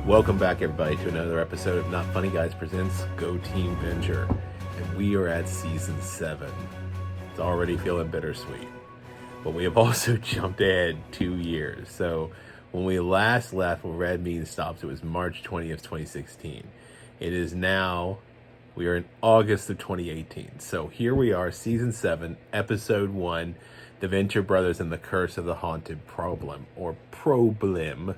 Welcome back, everybody, to another episode of Not Funny Guys Presents Go Team Venture. And we are at Season 7. It's already feeling bittersweet. But we have also jumped ahead 2 years. So when we last left when Red Mean stops, it was March 20th, 2016. It is now, we are in August of 2018. So here we are, Season 7, Episode 1, The Venture Brothers and the Curse of the Haunted Problem, or Problem,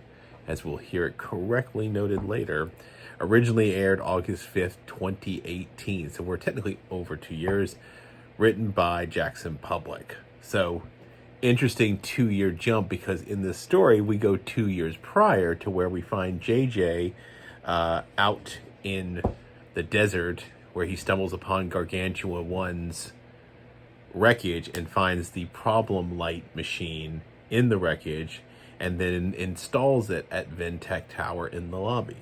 as we'll hear it correctly noted later. Originally aired August 5th, 2018. So we're technically over 2 years. Written by Jackson Public. So interesting 2-year jump, because in this story we go 2 years prior to where we find JJ out in the desert, where he stumbles upon Gargantua 1's wreckage and finds the problem light machine in the wreckage, and then installs it at Ventec Tower in the lobby.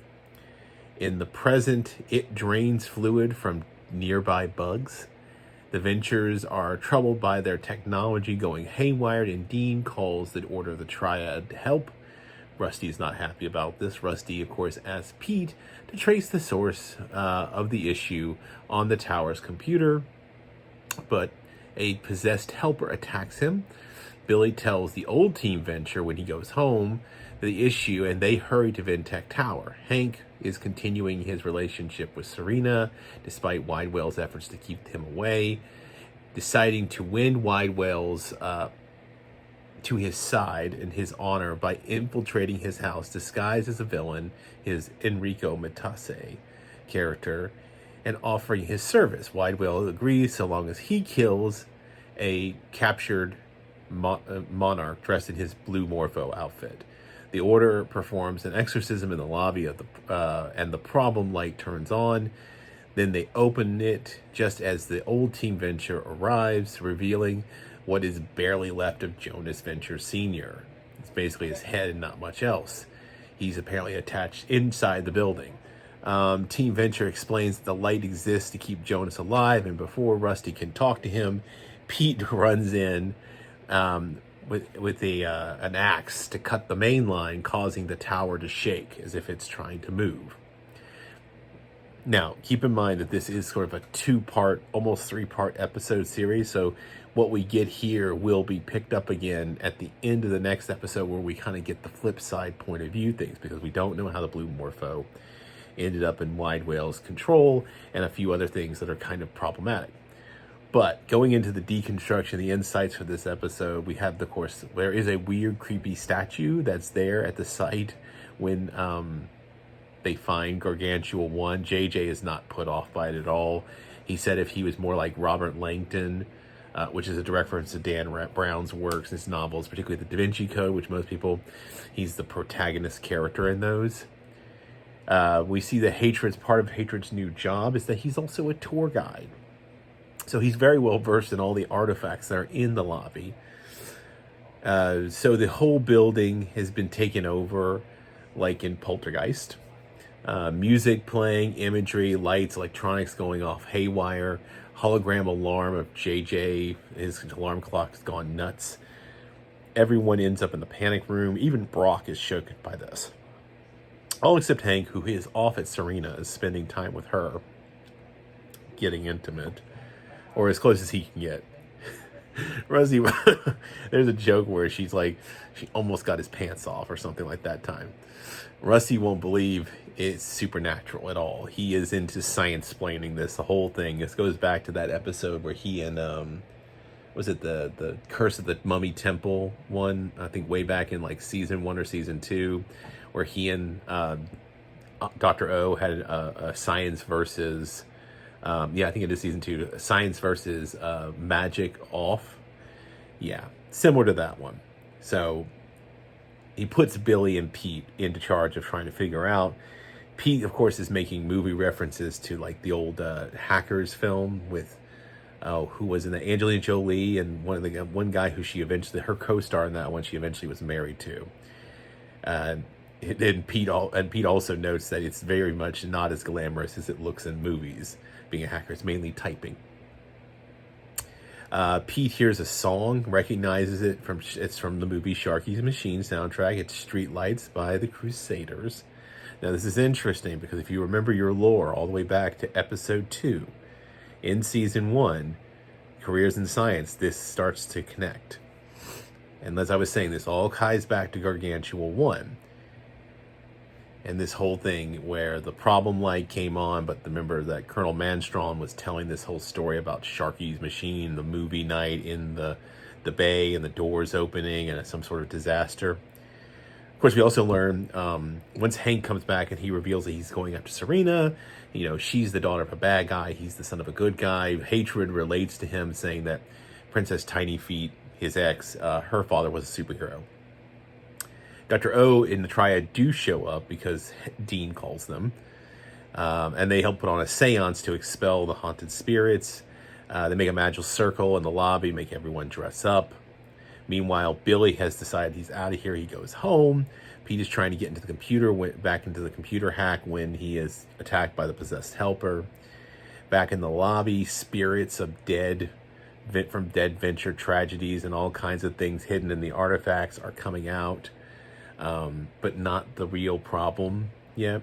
In the present, it drains fluid from nearby bugs. The Ventures are troubled by their technology going haywire, and Dean calls that order the Triad to help. Rusty's not happy about this. Rusty, of course, asks Pete to trace the source of the issue on the tower's computer, but a possessed helper attacks him. Billy tells the old Team Venture when he goes home the issue, and they hurry to Ventec Tower. Hank is continuing his relationship with Serena, despite Widewell's efforts to keep him away, deciding to win Widewell's to his side in his honor by infiltrating his house, disguised as a villain, his Enrico Matase character, and offering his service. Widewell agrees so long as he kills a captured monarch dressed in his blue Morpho outfit. The Order performs an exorcism in the lobby of and the problem light turns on. Then they open it just as the old Team Venture arrives, revealing what is barely left of Jonas Venture Sr. It's basically his head and not much else. He's apparently attached inside the building. Team Venture explains that the light exists to keep Jonas alive, and before Rusty can talk to him, Pete runs in with an axe to cut the main line, causing the tower to shake as if it's trying to move. Now, keep in mind that this is sort of a 2-part, almost 3-part episode series, so what we get here will be picked up again at the end of the next episode, where we kind of get the flip side point of view things, because we don't know how the Blue Morpho ended up in Widewell's control, and a few other things that are kind of problematic. But going into the deconstruction, the insights for this episode, we have, of course, there is a weird, creepy statue that's there at the site when they find Gargantua 1. JJ is not put off by it at all. He said if he was more like Robert Langdon, which is a direct reference to Dan Brown's works, his novels, particularly the Da Vinci Code, which most people, he's the protagonist character in those. We see that part of Hatred's new job is that he's also a tour guide. So he's very well versed in all the artifacts that are in the lobby. So the whole building has been taken over like in Poltergeist. Music playing, imagery, lights, electronics going off haywire, hologram alarm of JJ, his alarm clock's gone nuts. Everyone ends up in the panic room. Even Brock is shook by this. All except Hank, who is off at Serena, is spending time with her, getting intimate. Or as close as he can get. Rosie, there's a joke where she's like, she almost got his pants off or something like that time. Rusty won't believe it's supernatural at all. He is into science-splaining this, the whole thing. This goes back to that episode where he and, was it the Curse of the Mummy Temple one? I think way back in like season 1 or season 2, where he and Dr. O had a science versus... I think it is season 2. Science versus magic off. Yeah, similar to that one. So he puts Billy and Pete into charge of trying to figure out. Pete, of course, is making movie references to like the old Hackers film with who was in the Angelina Jolie, and one guy who she eventually, her co-star in that one, she eventually was married to. And Pete also notes that it's very much not as glamorous as it looks in movies. Being a hacker, it's mainly typing. Pete hears a song, recognizes it's from the movie Sharky's Machine soundtrack. It's Street Lights by the Crusaders. Now, this is interesting because if you remember your lore all the way back to episode 2 in season 1, Careers in Science, this starts to connect. And as I was saying, this all ties back to Gargantua 1. And this whole thing where the problem light came on, but remember that Colonel Manstrom was telling this whole story about Sharky's Machine, the movie night in the bay and the doors opening and some sort of disaster. Of course, we also learn once Hank comes back and he reveals that he's going after Serena, she's the daughter of a bad guy, he's the son of a good guy. Hatred relates to him, saying that Princess Tiny Feet, his ex, her father was a superhero. Dr. O and the Triad do show up because Dean calls them. And they help put on a seance to expel the haunted spirits. They make a magical circle in the lobby, make everyone dress up. Meanwhile, Billy has decided he's out of here. He goes home. Pete is trying to get into the computer, went back into the computer hack when he is attacked by the possessed helper. Back in the lobby, spirits of dead venture tragedies and all kinds of things hidden in the artifacts are coming out, but not the real problem yet.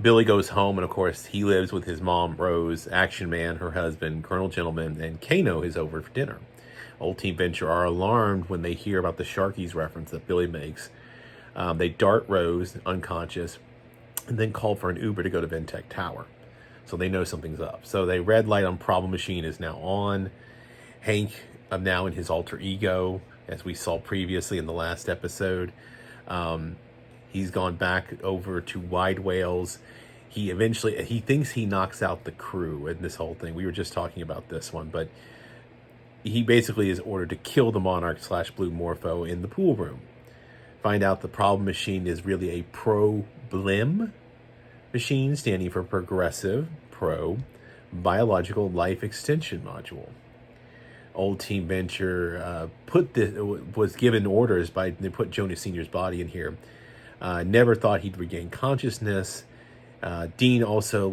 Billy goes home, and of course, he lives with his mom, Rose, Action Man, her husband, Colonel Gentleman, and Kano is over for dinner. Old Team Venture are alarmed when they hear about the Sharkies reference that Billy makes. They dart Rose, unconscious, and then call for an Uber to go to Ventec Tower. So they know something's up. So the red light on Problem Machine is now on. Hank, now in his alter ego, as we saw previously in the last episode, he's gone back over to Wide Whales. He thinks he knocks out the crew in this whole thing. We were just talking about this one, but he basically is ordered to kill the Monarch/Blue Morpho in the pool room. Find out the Problem Machine is really a pro-BLIM machine, standing for Progressive Pro Biological Life Extension Module. Old Team Venture was given orders they put Jonas Sr.'s body in here. Never thought he'd regain consciousness. Dean also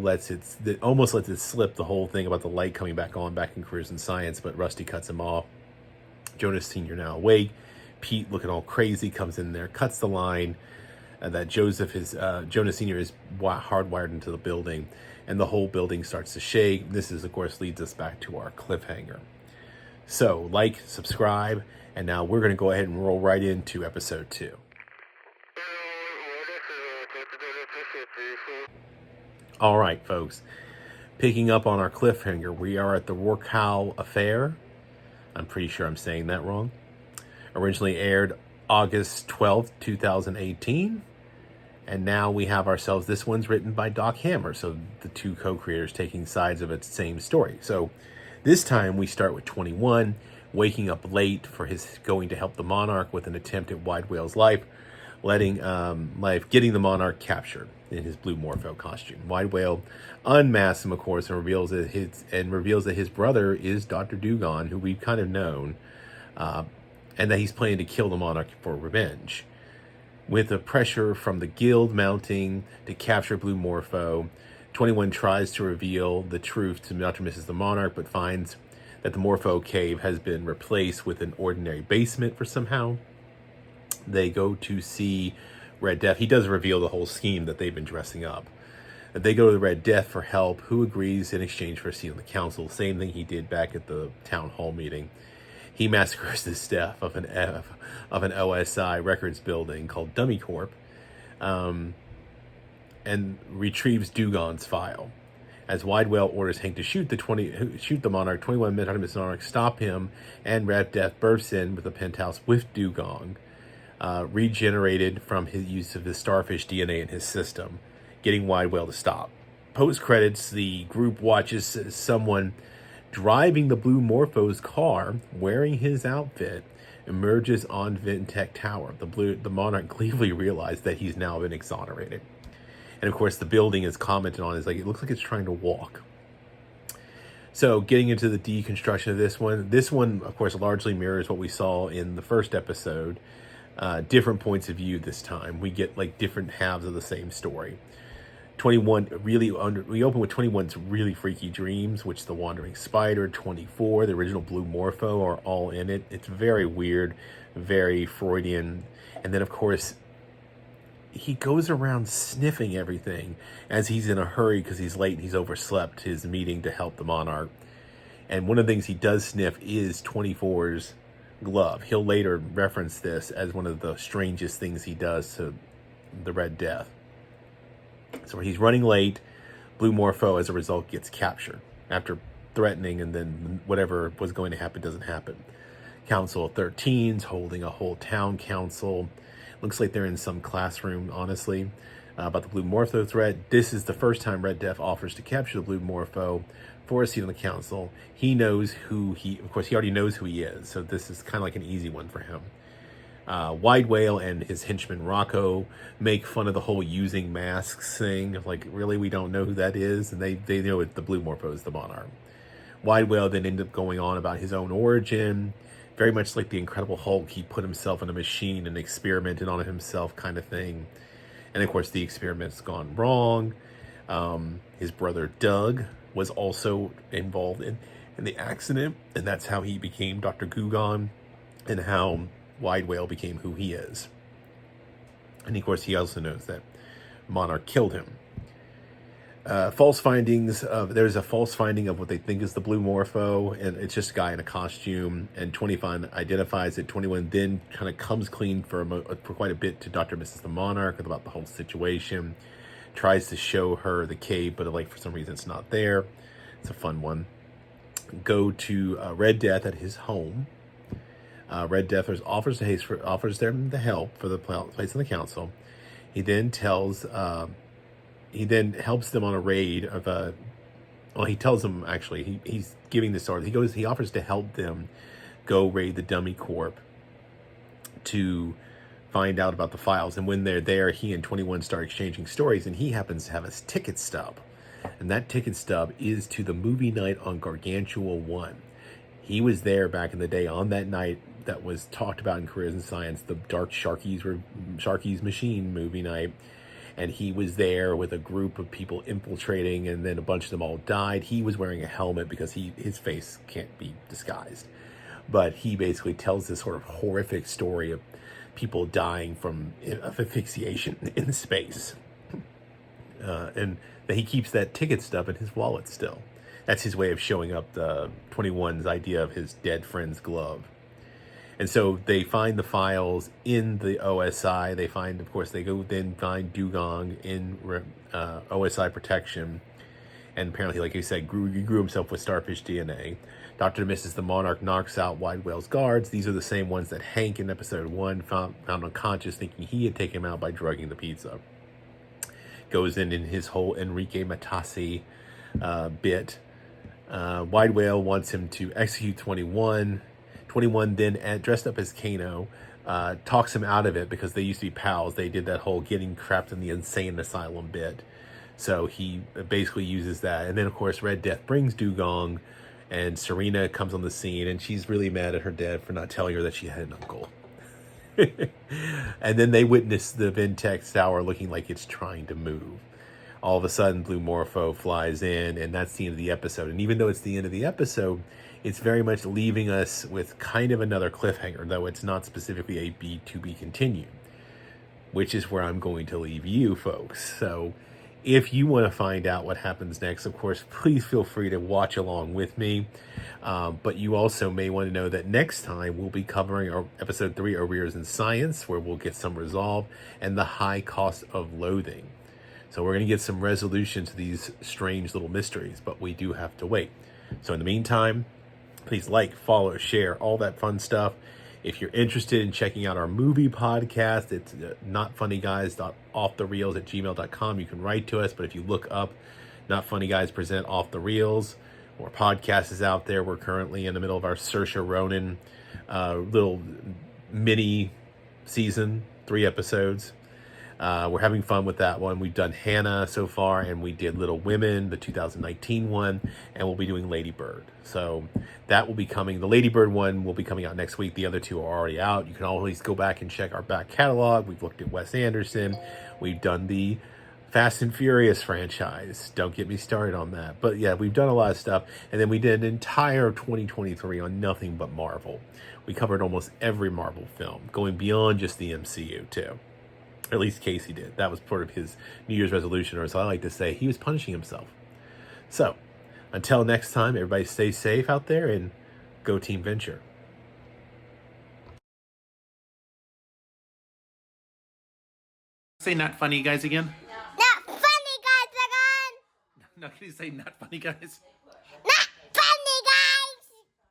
almost lets it slip, the whole thing about the light coming back on back in Careers in Science, but Rusty cuts him off. Jonas Sr. now awake. Pete, looking all crazy, comes in there, cuts the line that Jonas Sr. is hardwired into the building, and the whole building starts to shake. This of course, leads us back to our cliffhanger. So, like, subscribe, and now we're going to go ahead and roll right into episode 2. All right, folks. Picking up on our cliffhanger, we are at the Rorqual affair. I'm pretty sure I'm saying that wrong. Originally aired August 12th, 2018. And now we have ourselves, this one's written by Doc Hammer. So the two co-creators taking sides of its same story. So this time we start with 21, waking up late for his going to help the Monarch with an attempt at Wide Whale's life, getting the Monarch captured in his Blue Morpho costume. Wide Whale unmasks him, of course, and reveals that his brother is Dr.Dugong, who we've kind of known, and that he's planning to kill the Monarch for revenge. With the pressure from the guild mounting to capture Blue Morpho, 21 tries to reveal the truth to Dr. and Mrs. the Monarch, but finds that the Morpho cave has been replaced with an ordinary basement for somehow. They go to see Red Death. He does reveal the whole scheme that they've been dressing up. They go to the Red Death for help, who agrees in exchange for a seat on the council. Same thing he did back at the town hall meeting. He massacres the staff of an OSI records building called Dummy Corp, and retrieves Dugong's file. As Wide Whale orders Hank to shoot the Monarch, 21 men under Mr. Monarch stop him, and Red Death bursts in with the penthouse with Dugong, regenerated from his use of the starfish DNA in his system, getting Wide Whale to stop. Post credits, the group watches someone driving the Blue Morpho's car, wearing his outfit, emerges on Ventec Tower. The Monarch gleefully realized that he's now been exonerated. And of course, the building is commented on as it looks like it's trying to walk. So getting into the deconstruction of this one, of course, largely mirrors what we saw in the first episode. Different points of view this time. We get different halves of the same story. 21 really we open with 21's really freaky dreams, which the wandering spider, 24, the original blue morpho are all in it. It's very weird, very Freudian. And then of course he goes around sniffing everything as he's in a hurry because he's late and he's overslept his meeting to help the monarch. And one of the things he does sniff is 24's glove. He'll later reference this as one of the strangest things he does to the Red Death. So he's running late. Blue Morpho, as a result, gets captured after threatening, and then whatever was going to happen doesn't happen. Council of 13's holding a whole town council. Looks like they're in some classroom, honestly, about the Blue Morpho threat. This is the first time Red Death offers to capture the Blue Morpho for a seat on the council. He knows of course, he already knows who he is, so this is kind of like an easy one for him. Wide Whale and his henchman Rorqual make fun of the whole using masks thing. Like, really, we don't know who that is? And they know the Blue Morpho is the monarch. Wide Whale then ended up going on about his own origin. Very much like the Incredible Hulk, he put himself in a machine and experimented on himself kind of thing. And of course, the experiment's gone wrong. His brother Doug was also involved in the accident. And that's how he became Dr.Dugong, and how Wide Whale became who he is. And of course, he also knows that Monarch killed him. False findings. There's a false finding of what they think is the Blue Morpho, and it's just a guy in a costume. And 21 identifies it. 21 then kind of comes clean for quite a bit to Dr. Mrs. the Monarch about the whole situation. Tries to show her the cave, but like for some reason it's not there. It's a fun one. Go to Red Death at his home. Red Death offers them the help for the place in the council. He then helps them on a raid of he tells them, actually, he's giving this order. He offers to help them go raid the dummy corp to find out about the files. And when they're there, he and 21 start exchanging stories, and he happens to have a ticket stub. And that ticket stub is to the movie night on Gargantua 1. He was there back in the day on that night that was talked about in Careers in Science, the Dark Sharky's Machine movie night. And he was there with a group of people infiltrating, and then a bunch of them all died. He was wearing a helmet because his face can't be disguised. But he basically tells this sort of horrific story of people dying from asphyxiation in space. And he keeps that ticket stub in his wallet still. That's his way of showing up the 21's idea of his dead friend's glove. And so they find the files in the OSI. They go then find Dugong in OSI protection. And apparently, like you said, he grew himself with starfish DNA. Dr. and Mrs. the Monarch knocks out Wide Whale's guards. These are the same ones that Hank in episode 1 found unconscious, thinking he had taken him out by drugging the pizza. Goes in his whole Enrique Matassi bit. Wide Whale wants him to execute 21. 21 then, dressed up as Kano, talks him out of it because they used to be pals. They did that whole getting trapped in the insane asylum bit. So he basically uses that. And then, of course, Red Death brings Dugong, and Serena comes on the scene, and she's really mad at her dad for not telling her that she had an uncle. And then they witness the Ventex tower looking like it's trying to move. All of a sudden, Blue Morpho flies in, and that's the end of the episode. And even though it's the end of the episode, it's very much leaving us with kind of another cliffhanger, though it's not specifically a to be continued, which is where I'm going to leave you folks. So if you want to find out what happens next, of course, please feel free to watch along with me. But you also may want to know that next time we'll be covering our episode 3, Arrears in Science, where we'll get some resolve, and the high cost of loathing. So we're going to get some resolution to these strange little mysteries, but we do have to wait. So in the meantime, please like, follow, share, all that fun stuff. If you're interested in checking out our movie podcast, it's notfunnyguys.offthereels@gmail.com. You can write to us, but if you look up Not Funny Guys Present Off the Reels, our podcast is out there. We're currently in the middle of our Saoirse Ronan little mini season, 3 episodes. We're having fun with that one. We've done Hannah so far, and we did Little Women, the 2019 one, and we'll be doing Lady Bird. So that will be coming. The Lady Bird one will be coming out next week. The other 2 are already out. You can always go back and check our back catalog. We've looked at Wes Anderson. We've done the Fast and Furious franchise. Don't get me started on that. But yeah, we've done a lot of stuff. And then we did an entire 2023 on nothing but Marvel. We covered almost every Marvel film, going beyond just the MCU too. At least Casey did. That was part of his New Year's resolution, or as I like to say, he was punishing himself. So, until next time, everybody stay safe out there and go Team Venture. Say not funny guys again. Not funny guys again. No, can you say not funny guys?